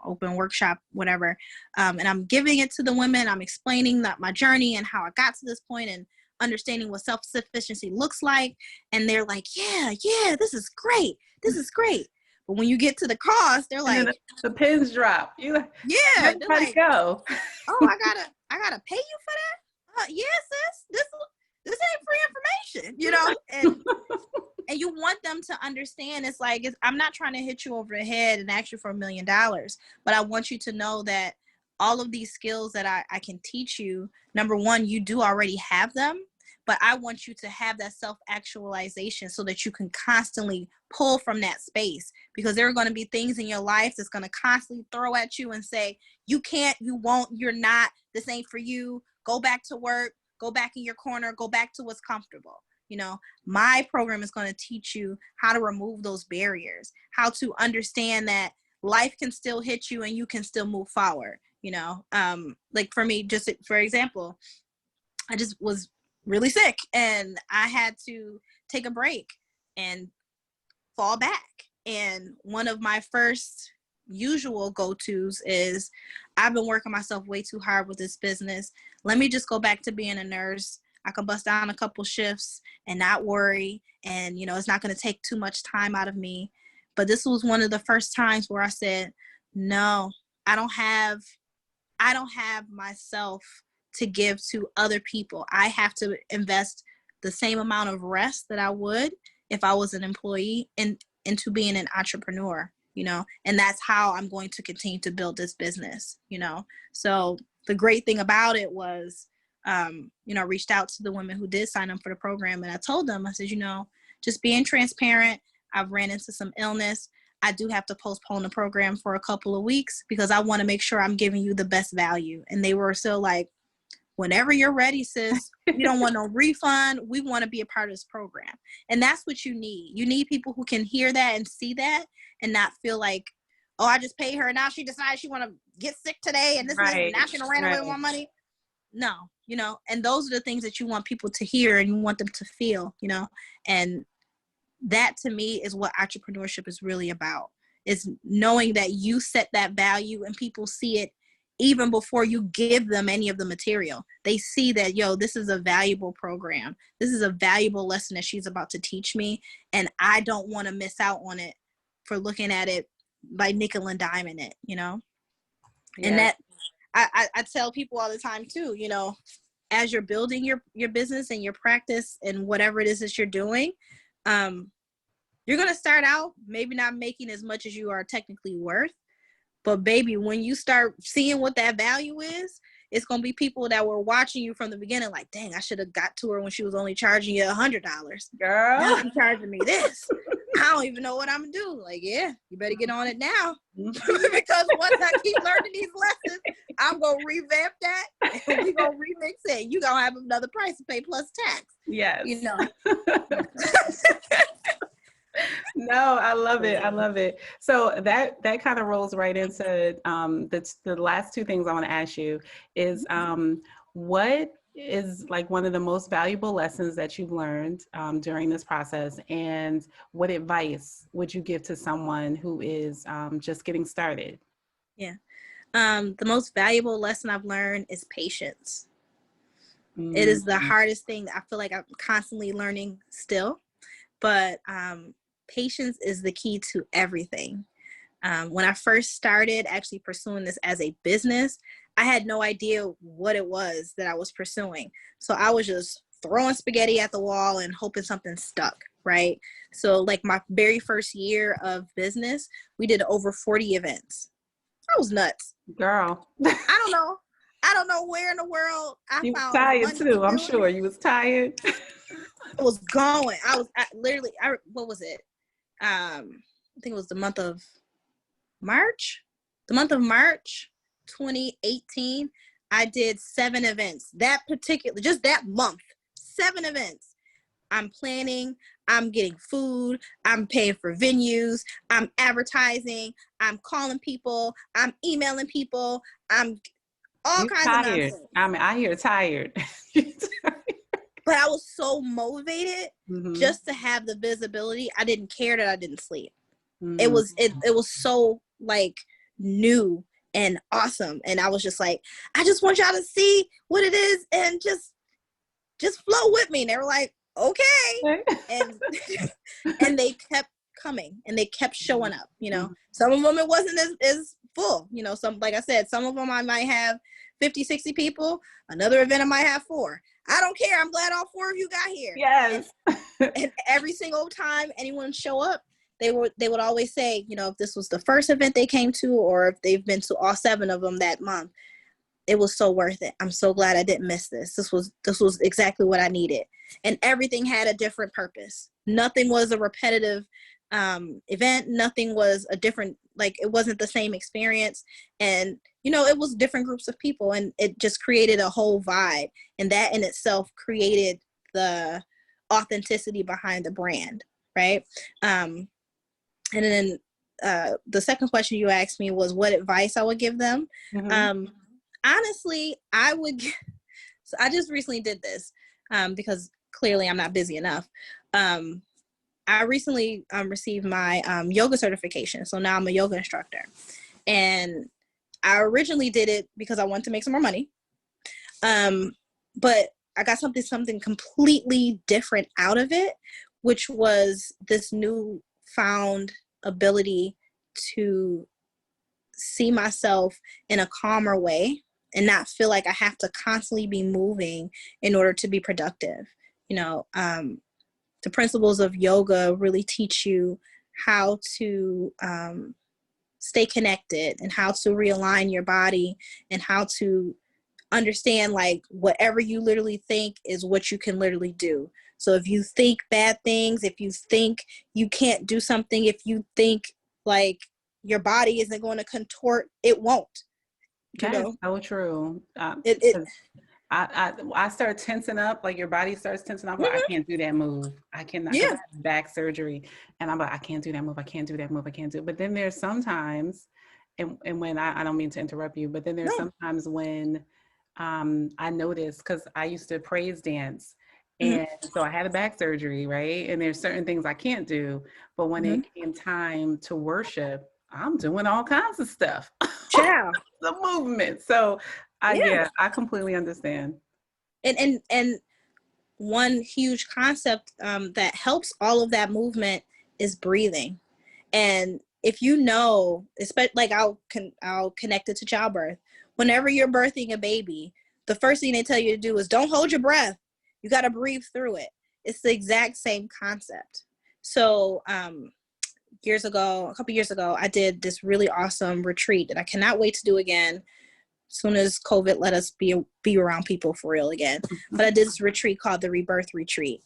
open workshop, whatever, and I'm giving it to the women, I'm explaining that my journey and how I got to this point and understanding what self-sufficiency looks like, and they're like, yeah, this is great. But when you get to the cost, they're And then like, the pins drop. You like, yeah, where'd they're everybody like, go? oh, I gotta pay you for that. Yes, this ain't free information, you know. And you want them to understand, it's like, I'm not trying to hit you over the head and ask you for $1,000,000, but I want you to know that all of these skills that I can teach you, number one, you do already have them, but I want you to have that self-actualization so that you can constantly pull from that space, because there are going to be things in your life that's going to constantly throw at you and say, you can't, you won't, you're not, this ain't for you, go back to work, go back in your corner, go back to what's comfortable. You know, my program is going to teach you how to remove those barriers, how to understand that life can still hit you and you can still move forward. You know, like for me, just for example, I just was really sick and I had to take a break and fall back. And one of my first usual go-tos is, I've been working myself way too hard with this business. Let me just go back to being a nurse. I can bust down a couple shifts and not worry. And, you know, it's not going to take too much time out of me. But this was one of the first times where I said, no, I don't have myself to give to other people. I have to invest the same amount of rest that I would if I was an employee into being an entrepreneur, you know, and that's how I'm going to continue to build this business, you know. So the great thing about it was, you know, I reached out to the women who did sign up for the program, and I told them, I said, you know, just being transparent, I've ran into some illness. I do have to postpone the program for a couple of weeks because I want to make sure I'm giving you the best value. And they were still like, whenever you're ready, sis, we don't want no refund. We want to be a part of this program. And that's what you need. You need people who can hear that and see that and not feel like, oh, I just paid her and now she decided she want to get sick today and this is now she's gonna ran away with my money. No, you know, and those are the things that you want people to hear and you want them to feel, you know, and that to me is what entrepreneurship is really about, is knowing that you set that value and people see it even before you give them any of the material. They see that, yo, this is a valuable program. This is a valuable lesson that she's about to teach me. And I don't want to miss out on it for looking at it by nickel and diming it, you know? Yeah. And that I tell people all the time too, you know, as you're building your business and your practice and whatever it is that you're doing, you're going to start out maybe not making as much as you are technically worth. But baby, when you start seeing what that value is, it's going to be people that were watching you from the beginning like, dang, I should have got to her when she was only charging you $100. Girl. Now she's charging me this. I don't even know what I'm going to do. Like, yeah, you better get on it now. Because once I keep learning these lessons, I'm going to revamp that and we're going to remix it. You're going to have another price to pay plus tax. Yes. You know. No, I love it. I love it. So that kind of rolls right into the last two things I want to ask you is what is like one of the most valuable lessons that you've learned during this process, and what advice would you give to someone who is just getting started? Yeah. The most valuable lesson I've learned is patience. Mm-hmm. It is the hardest thing. I feel like I'm constantly learning still, but patience is the key to everything. When I first started actually pursuing this as a business, I had no idea what it was that I was pursuing. So I was just throwing spaghetti at the wall and hoping something stuck, right? So like my very first year of business, we did over 40 events. I was nuts. Girl. I don't know where in the world I you found tired too. I'm sure you was tired. I was going. What was it? I think it was the month of March 2018. I did 7 events just that month, 7 events. I'm planning, I'm getting food, I'm paying for venues, I'm advertising, I'm calling people, I'm emailing people, I'm all kinds of nonsense. I hear tired. But I was so motivated just to have the visibility. I didn't care that I didn't sleep. It was so like new and awesome. And I was just like, I just want y'all to see what it is and just flow with me. And they were like, okay. and they kept coming and they kept showing up, you know. Some of them it wasn't as full, you know. Some, like I said, some of them I might have 50, 60 people. Another event I might have 4. I don't care. I'm glad all 4 of you got here. Yes. And every single time anyone show up, they would always say, you know, if this was the first event they came to or if they've been to all 7 of them that month, it was so worth it. I'm so glad I didn't miss this. This was exactly what I needed. And everything had a different purpose. Nothing was a repetitive event. Nothing was a different, like it wasn't the same experience. And, you know, it was different groups of people and it just created a whole vibe. And that in itself created the authenticity behind the brand, right? And then the second question you asked me was what advice I would give them. Honestly, so I just recently did this because clearly I'm not busy enough. I recently received my yoga certification. So now I'm a yoga instructor. And I originally did it because I wanted to make some more money. But I got something completely different out of it, which was this newfound ability to see myself in a calmer way and not feel like I have to constantly be moving in order to be productive. You know, the principles of yoga really teach you how to stay connected and how to realign your body and how to understand like whatever you literally think is what you can literally do. So if you think bad things, if you think you can't do something, if you think Like, your body isn't going to contort. It won't, you That is know, so true. it 'Cause I start tensing up, like your body starts tensing up. Like, I mhm, can't do that move. I cannot, because I yeah. had back surgery, and I'm like, I can't do that move. I can't do that move. I can't do it. But then there's sometimes, and when I don't mean to interrupt you, but then there's No. sometimes when I notice, because I used to praise dance. Mhm, And so I had a back surgery, right? And there's certain things I can't do. But when mhm. it came time to worship, I'm doing all kinds of stuff. Child. The movement. So Yeah. yeah, I completely understand. And one huge concept that helps all of that movement is breathing. And if you know, especially like I'll connect it to childbirth. Whenever you're birthing a baby, the first thing they tell you to do is don't hold your breath. You got to breathe through it. It's the exact same concept. So a couple years ago, I did this really awesome retreat that I cannot wait to do again. As soon as COVID let us be around people for real again. But I did this retreat called the Rebirth Retreat.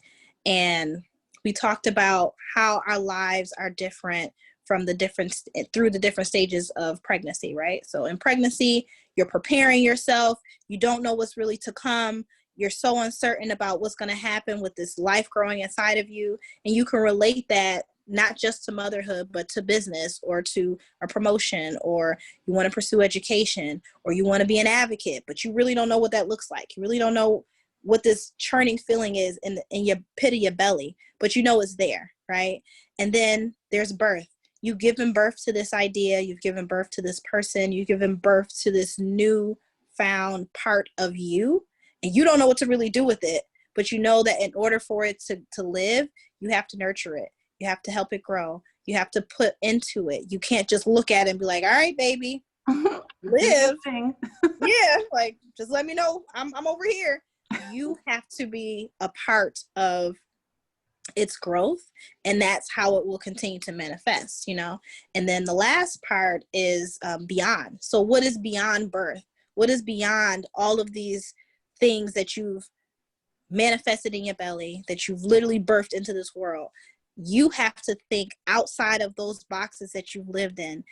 And we talked about how our lives are different through the different stages of pregnancy, right? So in pregnancy, you're preparing yourself. You don't know what's really to come. You're so uncertain about what's going to happen with this life growing inside of you. And you can relate that not just to motherhood, but to business or to a promotion, or you want to pursue education, or you want to be an advocate, but you really don't know what that looks like. You really don't know what this churning feeling is in your pit of your belly, but you know it's there, right? And then there's birth. You've given birth to this idea, you've given birth to this person, you've given birth to this new found part of you, and you don't know what to really do with it, but you know that in order for it to live, you have to nurture it. You have to help it grow. You have to put into it. You can't just look at it and be like, all right, baby, Do your live. thing. Yeah, like just let me know. I'm over here. You have to be a part of its growth, and that's how it will continue to manifest, you know. And then the last part is beyond. So what is beyond birth? What is beyond all of these things that you've manifested in your belly, that you've literally birthed into this world? You have to think outside of those boxes that you've lived in.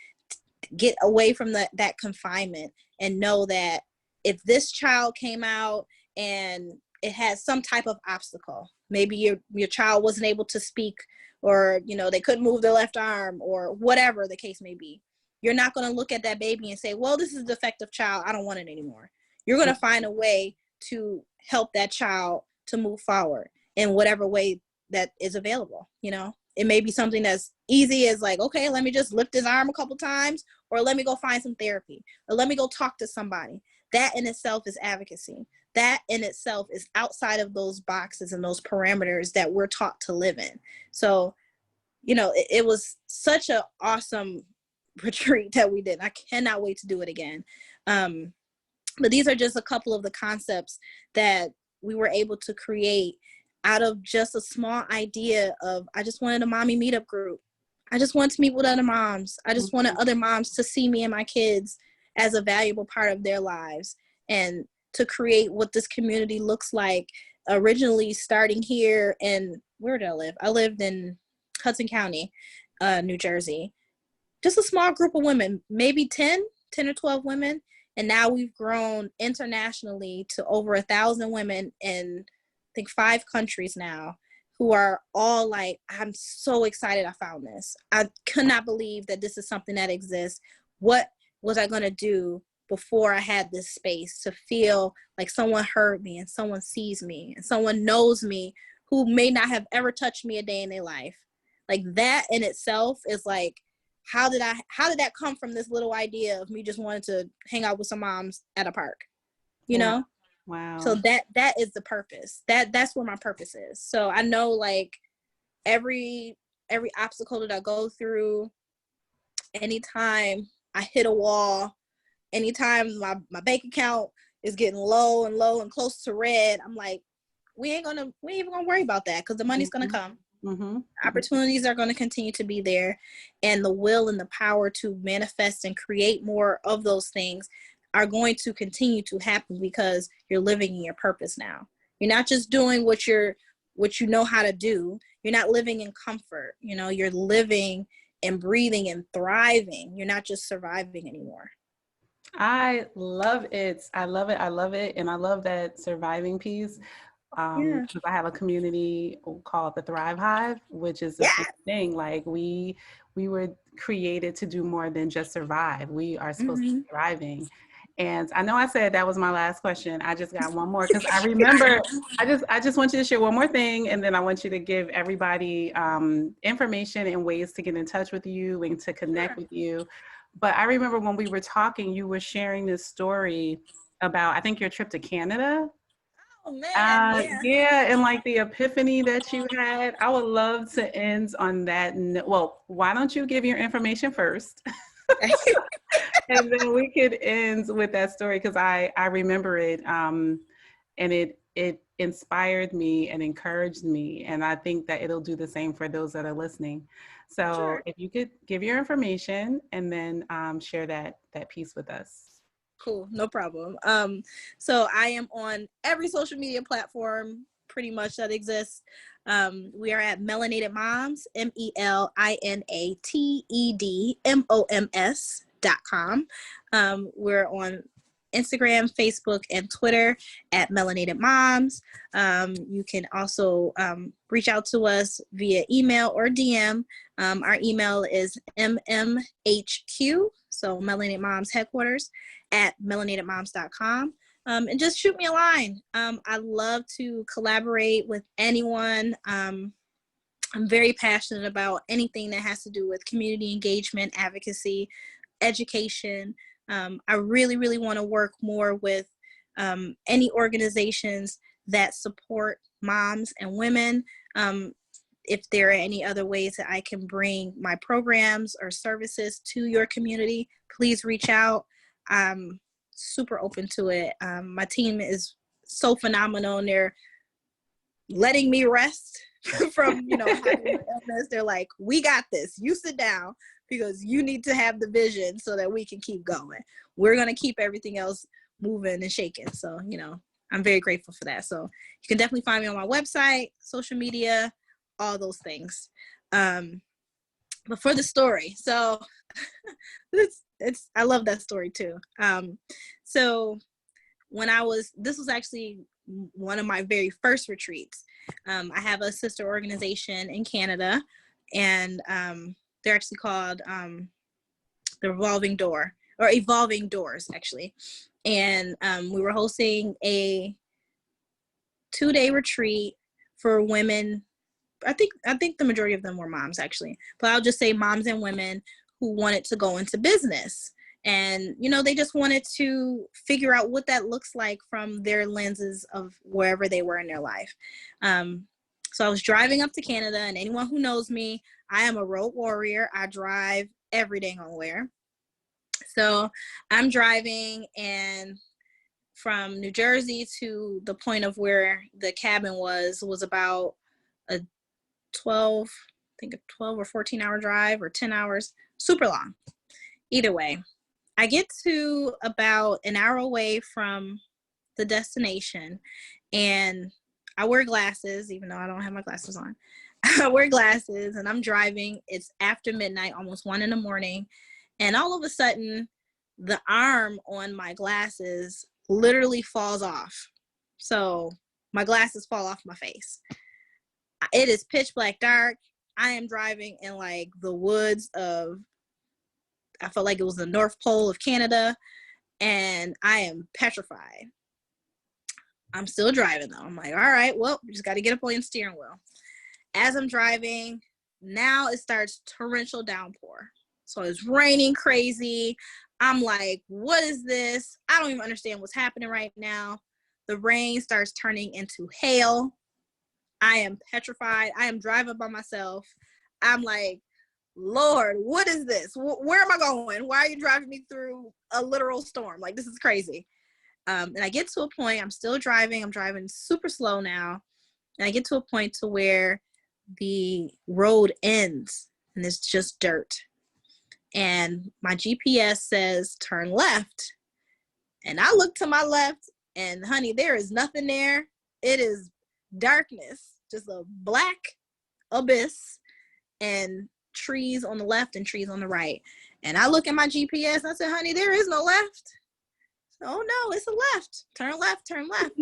Get away from that confinement, and know that if this child came out and it had some type of obstacle, maybe your child wasn't able to speak, or you know, they couldn't move their left arm, or whatever the case may be, you're not going to look at that baby and say, well, this is a defective child, I don't want it anymore. You're going to find a way to help that child to move forward in whatever way that is available. You know, it may be something as easy as like, okay, let me just lift his arm a couple times, or let me go find some therapy, or let me go talk to somebody. That in itself is advocacy. That in itself is outside of those boxes and those parameters that we're taught to live in. So, you know, it was such an awesome retreat that we did. I cannot wait to do it again. But these are just a couple of the concepts that we were able to create out of just a small idea of, I just wanted a mommy meetup group. I just wanted to meet with other moms. I just wanted other moms to see me and my kids as a valuable part of their lives, and to create what this community looks like. Originally starting here in, where did I live? I lived in Hudson County, New Jersey. Just a small group of women, maybe 10 or 12 women. And now we've grown internationally to over 1,000 women in, I think, 5 countries now, who are all like, I'm so excited I found this. I could not believe that this is something that exists. What was I going to do before I had this space to feel like someone heard me and someone sees me and someone knows me who may not have ever touched me a day in their life? Like, that in itself is like, how did that come from this little idea of me just wanting to hang out with some moms at a park, you Wow. know? So Wow. that is the purpose. That's where my purpose is. So I know, like, every obstacle that I go through, anytime I hit a wall, anytime my bank account is getting low and close to red, I'm like, we ain't even gonna worry about that, because the money's gonna Mm-hmm. come. Mm-hmm. Opportunities are going to continue to be there, and the will and the power to manifest and create more of those things are going to continue to happen, because you're living in your purpose now. You're not just doing what you know how to do. You're not living in comfort. You know, you're living and breathing and thriving. You're not just surviving anymore. I love it. I love it. I love it. And I love that surviving piece. Yeah. Because I have a community called the Thrive Hive, which is the Yeah. same thing. Like we were created to do more than just survive. We are supposed to be thriving. And I know I said that was my last question. I just got one more because I remember I just want you to share one more thing, and then I want you to give everybody information and ways to get in touch with you and to connect with you. But I remember when we were talking, you were sharing this story about, I think, your trip to Canada. Oh man, yeah. Yeah, and like the epiphany that you had. I would love to end on that. Well, why don't you give your information first? And then we could end with that story because I remember it, and it inspired me and encouraged me, and I think that it'll do the same for those that are listening. So Sure. if you could give your information and then share that piece with us. Cool, no problem. So I am on every social media platform pretty much that exists. We are at Melinated Moms, MELINATEDMOMS.com. We're on Instagram, Facebook, and Twitter at Melinated Moms. You can also reach out to us via email or DM. Our email is MMHQ, so Melinated Moms Headquarters, at melinatedmoms.com. And just shoot me a line. I love to collaborate with anyone. I'm very passionate about anything that has to do with community engagement, advocacy, education. I really, really want to work more with any organizations that support moms and women. If there are any other ways that I can bring my programs or services to your community, please reach out. I'm super open to it. My team is so phenomenal, and they're letting me rest from, having an illness. They're like, we got this. You sit down because you need to have the vision so that we can keep going. We're going to keep everything else moving and shaking. So, I'm very grateful for that. So you can definitely find me on my website, social media, all those things. But for the story, so I love that story too. So this was actually one of my very first retreats. I have a sister organization in Canada, and they're actually called the Revolving Door, or Evolving Doors, actually. And we were hosting a 2-day retreat for women. I think the majority of them were moms, actually, but I'll just say moms and women who wanted to go into business. And, they just wanted to figure out what that looks like from their lenses of wherever they were in their life. So I was driving up to Canada, and anyone who knows me, I am a road warrior. I drive every day nowhere. So I'm driving, and from New Jersey to the point of where the cabin was about a 12 or 14 hour drive, or 10 hours, super long. Either way, I get to about an hour away from the destination, and I wear glasses, even though I don't have my glasses on. I wear glasses, and I'm driving. It's after midnight, almost 1 a.m. And all of a sudden, the arm on my glasses literally falls off. So my glasses fall off my face. It is pitch black dark. I am driving in like the woods of, I felt like it was the North Pole of Canada, and I am petrified. I'm still driving though. I'm like, all right, well, we just got to get up on the steering wheel. As I'm driving, now it starts torrential downpour. So it's raining crazy. I'm like, what is this? I don't even understand what's happening right now. The rain starts turning into hail. I am petrified. I am driving by myself. I'm like, Lord, what is this? Where am I going? Why are you driving me through a literal storm? Like, this is crazy. And I get to a point, I'm still driving. I'm driving super slow now. And I get to a point to where the road ends and it's just dirt. And my GPS says turn left. And I look to my left, and honey, there is nothing there. It is darkness, just a black abyss. And trees on the left and trees on the right. And I look at my GPS and I said, honey, there is no left. Oh no, it's a left. Turn left, turn left.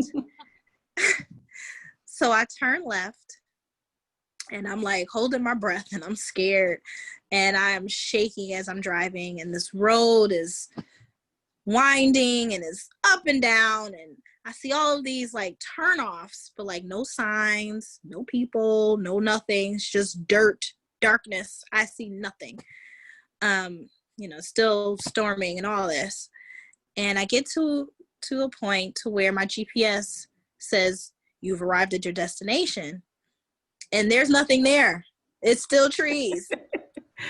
So I turn left and I'm like holding my breath and I'm scared and I'm shaking as I'm driving, and this road is winding and it's up and down, and I see all of these like turnoffs, but like no signs, no people, no nothing. It's just dirt, darkness. I see nothing. Still storming and all this. And I get to a point to where my GPS says you've arrived at your destination, and there's nothing there. It's still trees.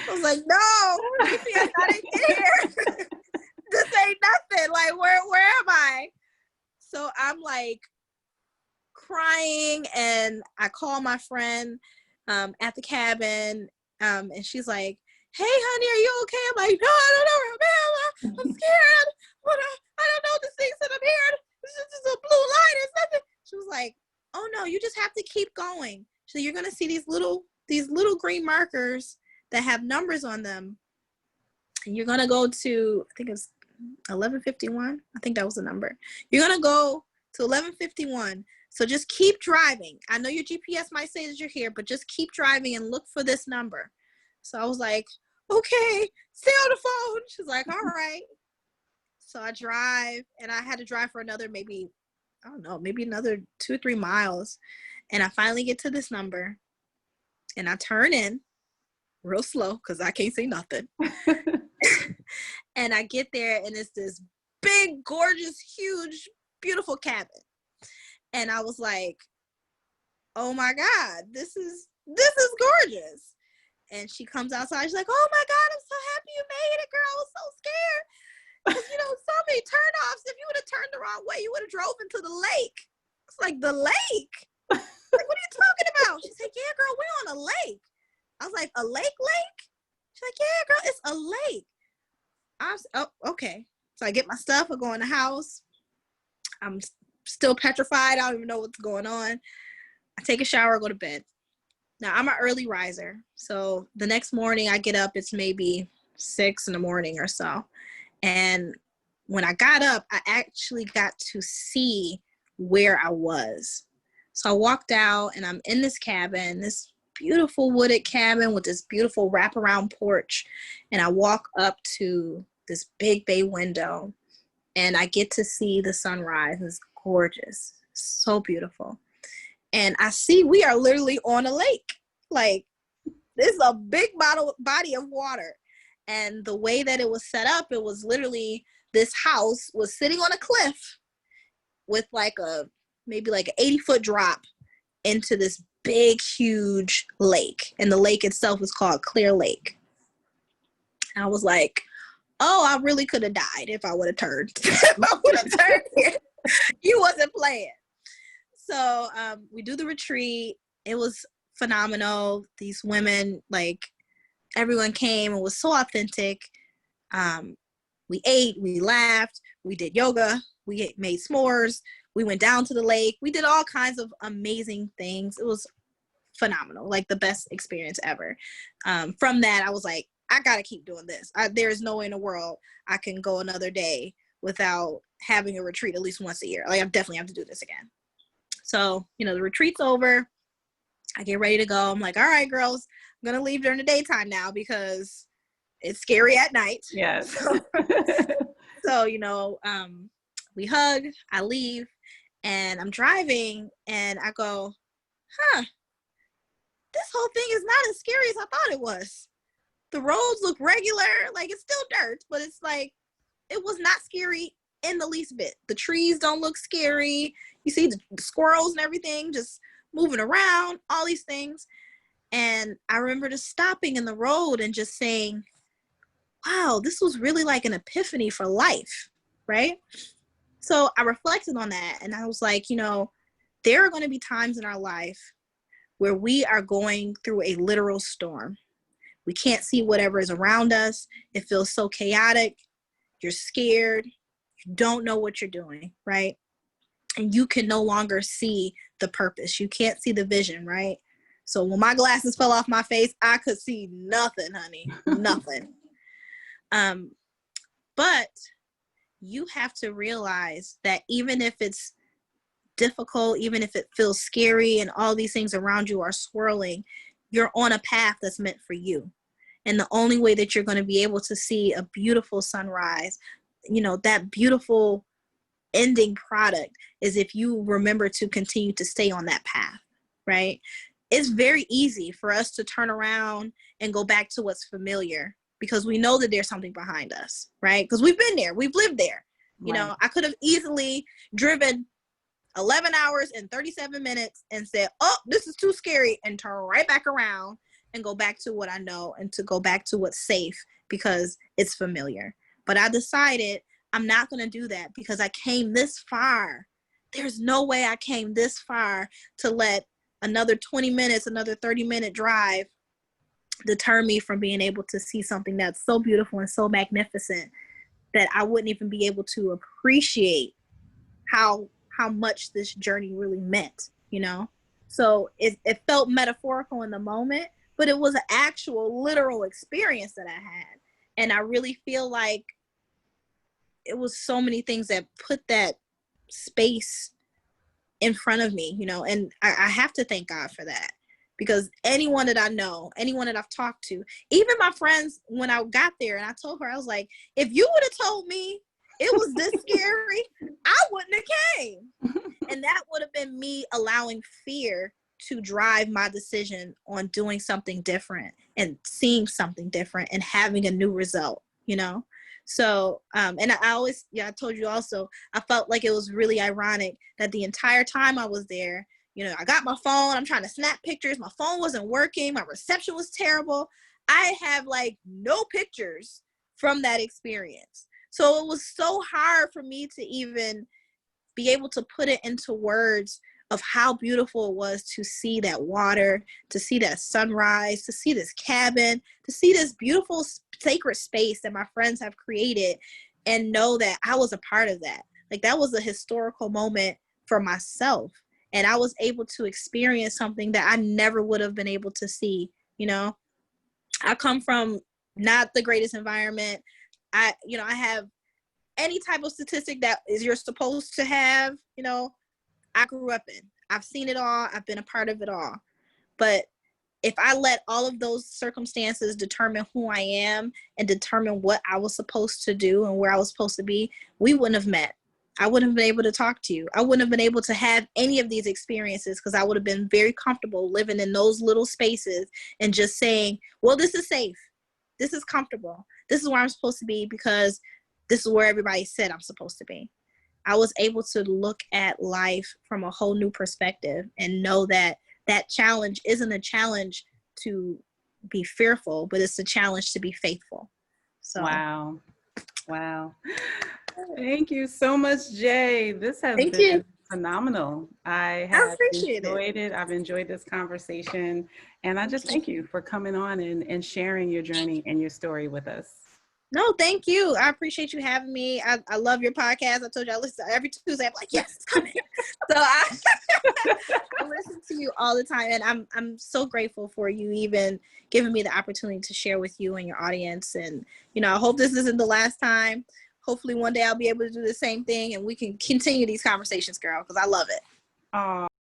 I was like, no, GPS, I didn't get here. This ain't nothing. Like, where am I? So I'm like crying, and I call my friend at the cabin, and she's like, hey, honey, are you okay? I'm like, no, I don't know where I'm at. I'm scared. I don't know the things that I'm hearing. It's just a blue light. It's nothing. She was like, oh no, you just have to keep going. So you're gonna see these little green markers that have numbers on them. And you're gonna go to, I think it's 1151. I think that was the number. You're gonna go to 1151. So just keep driving. I know your GPS might say that you're here, but just keep driving and look for this number. So I was like, okay, stay on the phone. She's like, all right. So I drive, and I had to drive for another maybe another 2 or 3 miles. And I finally get to this number, and I turn in real slow because I can't see nothing. And I get there, and it's this big, gorgeous, huge, beautiful cabin. And I was like, oh my God, this is gorgeous. And she comes outside. She's like, oh my God, I'm so happy you made it, girl. I was so scared. Because, so many turnoffs. If you would have turned the wrong way, you would have drove into the lake. It's like, the lake? Like, what are you talking about? She's like, yeah, girl, we're on a lake. I was like, a lake? She's like, yeah, girl, it's a lake. Okay. So I get my stuff. I go in the house. I'm still petrified. I don't even know what's going on. I take a shower, go to bed. Now, I'm an early riser. So the next morning I get up, it's maybe 6 in the morning or so. And when I got up, I actually got to see where I was. So I walked out, and I'm in this cabin, this beautiful wooded cabin with this beautiful wraparound porch. And I walk up to this big bay window, and I get to see the sunrise. It's gorgeous. So beautiful. And I see we are literally on a lake. Like, this is a big body of water. And the way that it was set up, it was literally, this house was sitting on a cliff with maybe an 80-foot drop into this big, huge lake. And the lake itself is called Clear Lake. And I was like, oh, I really could have died if I would have turned. If I would have turned here, you wasn't playing. So we do the retreat. It was phenomenal. These women, everyone came and was so authentic. We ate, we laughed, we did yoga, we made s'mores, we went down to the lake. We did all kinds of amazing things. It was phenomenal, the best experience ever. From that, I was like, I gotta keep doing this. There's no way in the world I can go another day without having a retreat at least once a year. I definitely have to do this again. So, the retreat's over. I get ready to go. I'm like, all right, girls, I'm going to leave during the daytime now because it's scary at night. Yes. So, we hug, I leave, and I'm driving, and I go, this whole thing is not as scary as I thought it was. The roads look regular, it's still dirt, but it's it was not scary in the least bit. The trees don't look scary. You see the squirrels and everything just moving around, all these things. And I remember just stopping in the road and just saying, wow, this was really an epiphany for life, right? So I reflected on that, and I was like, there are going to be times in our life where we are going through a literal storm. We can't see whatever is around us. It feels so chaotic. You're scared. You don't know what you're doing, right? And you can no longer see the purpose. You can't see the vision, right? So when my glasses fell off my face, I could see nothing, honey. Nothing. But you have to realize that even if it's difficult, even if it feels scary and all these things around you are swirling, you're on a path that's meant for you. And the only way that you're going to be able to see a beautiful sunrise, that beautiful ending product, is if you remember to continue to stay on that path, right? It's very easy for us to turn around and go back to what's familiar because we know that there's something behind us, right? Because we've been there, we've lived there. Right. I could have easily driven 11 hours and 37 minutes and said, oh, this is too scary, and turn right back around and go back to what I know and to go back to what's safe because it's familiar. But I decided I'm not going to do that because I came this far. There's no way I came this far to let another 20 minutes, another 30-minute drive deter me from being able to see something that's so beautiful and so magnificent that I wouldn't even be able to appreciate how much this journey really meant, So it felt metaphorical in the moment, but it was an actual literal experience that I had. And I really feel like it was so many things that put that space in front of me, and I have to thank God for that, because anyone that I know, anyone that I've talked to, even my friends, when I got there and I told her, I was like, if you would have told me it was this scary, I wouldn't have came. And that would have been me allowing fear to drive my decision on doing something different and seeing something different and having a new result, So, and I always, I told you also, I felt like it was really ironic that the entire time I was there, I got my phone, I'm trying to snap pictures. My phone wasn't working. My reception was terrible. I have no pictures from that experience. So it was so hard for me to even be able to put it into words of how beautiful it was to see that water, to see that sunrise, to see this cabin, to see this beautiful sacred space that my friends have created, and know that I was a part of that. That was a historical moment for myself. And I was able to experience something that I never would have been able to see. I come from not the greatest environment. I have any type of statistic that is you're supposed to have, I grew up in. I've seen it all. I've been a part of it all. But if I let all of those circumstances determine who I am and determine what I was supposed to do and where I was supposed to be, we wouldn't have met. I wouldn't have been able to talk to you. I wouldn't have been able to have any of these experiences because I would have been very comfortable living in those little spaces and just saying, well, this is safe. This is comfortable. This is where I'm supposed to be because this is where everybody said I'm supposed to be. I was able to look at life from a whole new perspective and know that that challenge isn't a challenge to be fearful, but it's a challenge to be faithful. So. Wow. Thank you so much, Jaye. This has been phenomenal. I have enjoyed it. I've enjoyed this conversation. And I just thank you for coming on and sharing your journey and your story with us. No, thank you. I appreciate you having me. I love your podcast. I told you I listen to every Tuesday. I'm like, yes, it's coming. So I listen to you all the time. And I'm so grateful for you even giving me the opportunity to share with you and your audience. And, I hope this isn't the last time. Hopefully one day I'll be able to do the same thing and we can continue these conversations, girl, because I love it.